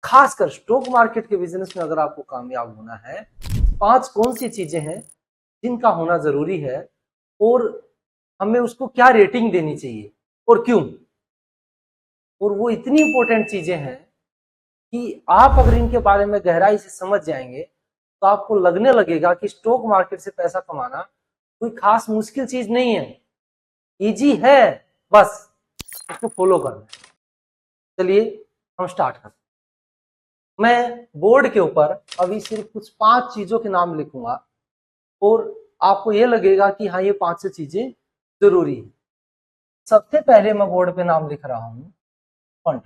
खासकर stock market के business में अगर आपको कामयाब होना है, 5 कौन सी चीजें हैं जिनका होना जरूरी है और हमें उसको क्या रेटिंग देनी चाहिए और क्यों। और वो इतनी इंपॉर्टेंट चीजें हैं कि आप अगर इनके बारे में गहराई से समझ जाएंगे तो आपको लगने लगेगा कि स्टॉक मार्केट से पैसा कमाना कोई खास मुश्किल चीज नहीं है, इजी है, बस उसको फॉलो करना है। चलिए हम स्टार्ट करते हैं। मैं बोर्ड के ऊपर अभी सिर्फ कुछ 5 चीजों के नाम लिखूंगा और आपको यह लगेगा कि हाँ ये 5 चीजें जरूरी है। सबसे पहले मैं बोर्ड पे नाम लिख रहा हूं फंड।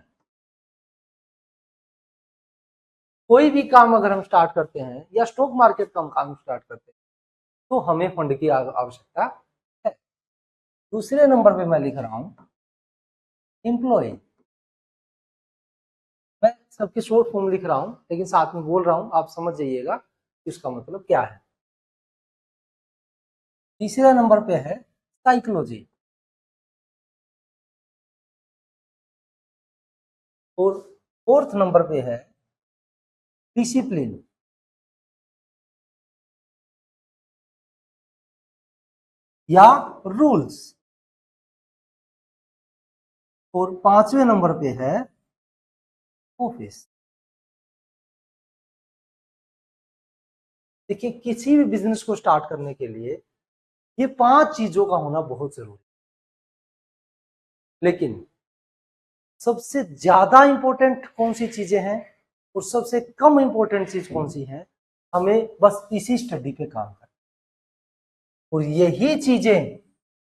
कोई भी काम अगर हम स्टार्ट करते हैं या स्टॉक मार्केट का हम काम स्टार्ट करते हैं तो हमें फंड की आवश्यकता है। दूसरे नंबर पे मैं लिख रहा हूं एम्प्लॉय। मैं सबके शॉर्ट फॉर्म लिख रहा हूं लेकिन साथ में बोल रहा हूं, आप समझ जाइएगा कि उसका मतलब क्या है। तीसरे नंबर पे है साइकोलॉजी और फोर्थ नंबर पे है डिसिप्लिन या रूल्स और 5वें नंबर पे है ऑफिस। देखिए किसी भी बिजनेस को स्टार्ट करने के लिए ये 5 चीजों का होना बहुत जरूरी है, लेकिन सबसे ज्यादा इंपॉर्टेंट कौन सी चीजें हैं और सबसे कम इंपॉर्टेंट चीज कौन सी है, हमें बस इसी स्टडी पे काम करना और यही चीजें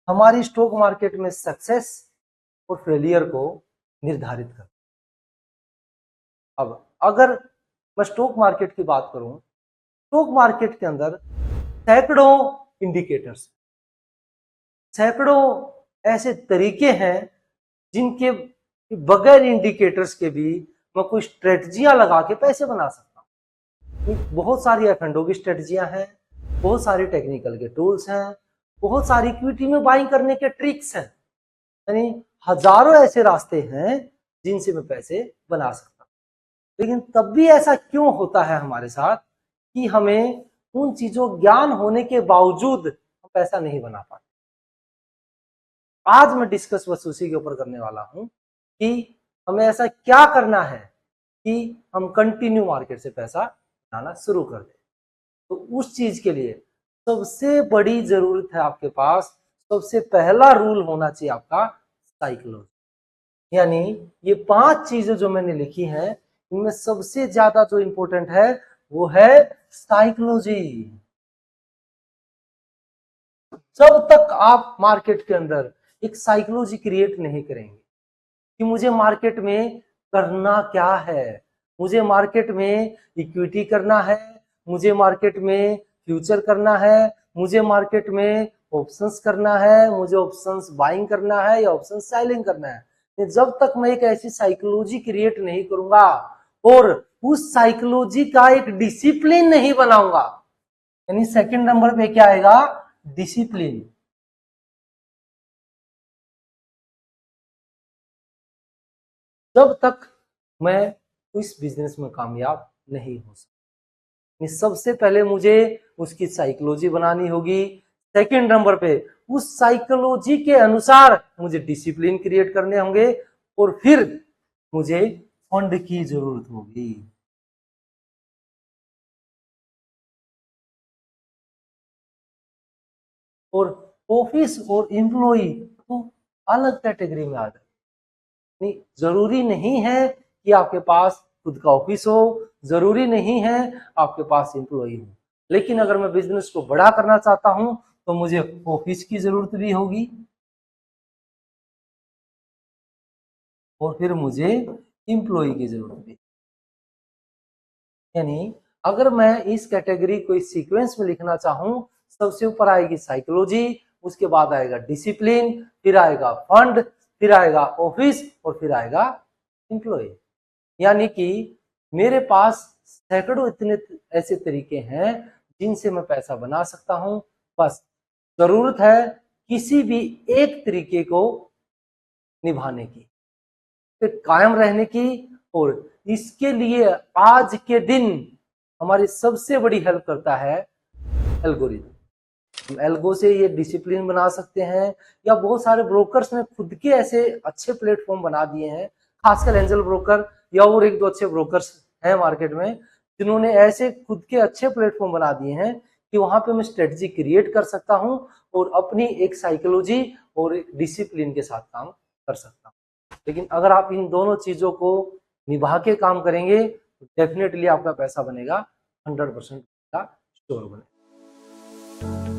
हमारी स्टॉक मार्केट में सक्सेस और फेलियर को निर्धारित कर। अब अगर मैं स्टॉक मार्केट की बात करूं, स्टॉक मार्केट के अंदर सैकड़ों इंडिकेटर्स, सैकड़ों ऐसे तरीके हैं जिनके बगैर इंडिकेटर्स के भी मैं कोई स्ट्रेटजियां लगा के पैसे बना सकता हूं। बहुत सारी एफएनडो की स्ट्रेटजियां हैं, बहुत सारी टेक्निकल के टूल्स हैं, बहुत सारी इक्विटी में बाइंग करने के ट्रिक्स हैं, यानी हजारों ऐसे रास्ते हैं जिनसे मैं पैसे बना सकता हूं। लेकिन तब भी ऐसा क्यों होता है हमारे साथ कि हमें उन चीजों ज्ञान होने के बावजूद हम पैसा नहीं बना पाते। आज मैं डिस्कस बस उसी के ऊपर करने वाला हूं कि हमें ऐसा क्या करना है कि हम कंटिन्यू मार्केट से पैसा बनाना शुरू कर दें। तो उस चीज के लिए सबसे बड़ी जरूरत है आपके पास, सबसे पहला रूल होना चाहिए आपका साइकोलॉजी। यानी ये 5 चीजें जो मैंने लिखी हैं इनमें सबसे ज्यादा जो इंपॉर्टेंट है वो है साइकोलॉजी। जब तक आप मार्केट के अंदर एक साइकोलॉजी क्रिएट नहीं करेंगे कि मुझे मार्केट में करना क्या है, मुझे मार्केट में इक्विटी करना है, मुझे मार्केट में फ्यूचर करना है, मुझे मार्केट में ऑप्शंस करना है, मुझे ऑप्शंस बाइंग करना है या ऑप्शंस सेलिंग करना है, जब तक मैं एक ऐसी साइकोलॉजी क्रिएट नहीं करूंगा और उस साइकोलॉजी का एक डिसिप्लिन नहीं बनाऊंगा, यानी सेकंड नंबर पे क्या आएगा, डिसिप्लिन। जब तक मैं इस बिजनेस में कामयाब नहीं हो सकता, सबसे पहले मुझे उसकी साइकोलॉजी बनानी होगी। सेकंड नंबर पे उस साइकोलॉजी के अनुसार मुझे डिसिप्लिन क्रिएट करने होंगे और फिर मुझे फंड की जरूरत होगी। और ऑफिस और एम्प्लॉय तो अलग कैटेगरी में आ जाए। नहीं, जरूरी नहीं है कि आपके पास खुद का ऑफिस हो, जरूरी नहीं है आपके पास एम्प्लॉय हो, लेकिन अगर मैं बिजनेस को बड़ा करना चाहता हूं तो मुझे ऑफिस की जरूरत भी होगी और फिर मुझे एम्प्लॉय की जरूरत भी। यानी अगर मैं इस कैटेगरी को इस सीक्वेंस में लिखना चाहूं, सबसे ऊपर आएगी साइकोलॉजी, उसके बाद आएगा डिसिप्लिन, फिर आएगा फंड, फिर आएगा ऑफिस और फिर आएगा एम्प्लॉय। यानी कि मेरे पास सैकड़ों इतने ऐसे तरीके हैं जिनसे मैं पैसा बना सकता हूं, बस जरूरत है किसी भी एक तरीके को निभाने की, फिर कायम रहने की और इसके लिए आज के दिन हमारी सबसे बड़ी हेल्प करता है एल्गोरिथम। एल्गो से ये डिसिप्लिन बना सकते हैं, या बहुत सारे ब्रोकर्स ने खुद के ऐसे अच्छे प्लेटफॉर्म बना दिए हैं, खासकर एंजल ब्रोकर या और एक दो अच्छे ब्रोकर्स हैं मार्केट में, जिन्होंने ऐसे खुद के अच्छे प्लेटफॉर्म बना दिए हैं कि वहां पे मैं स्ट्रेटजी क्रिएट कर सकता हूं और अपनी एक साइकोलॉजी और एक डिसिप्लिन के साथ काम कर सकता हूं। लेकिन अगर आप इन दोनों चीजों को निभा के काम करेंगे तो डेफिनेटली आपका पैसा बनेगा, 100% का श्योर बनेगा।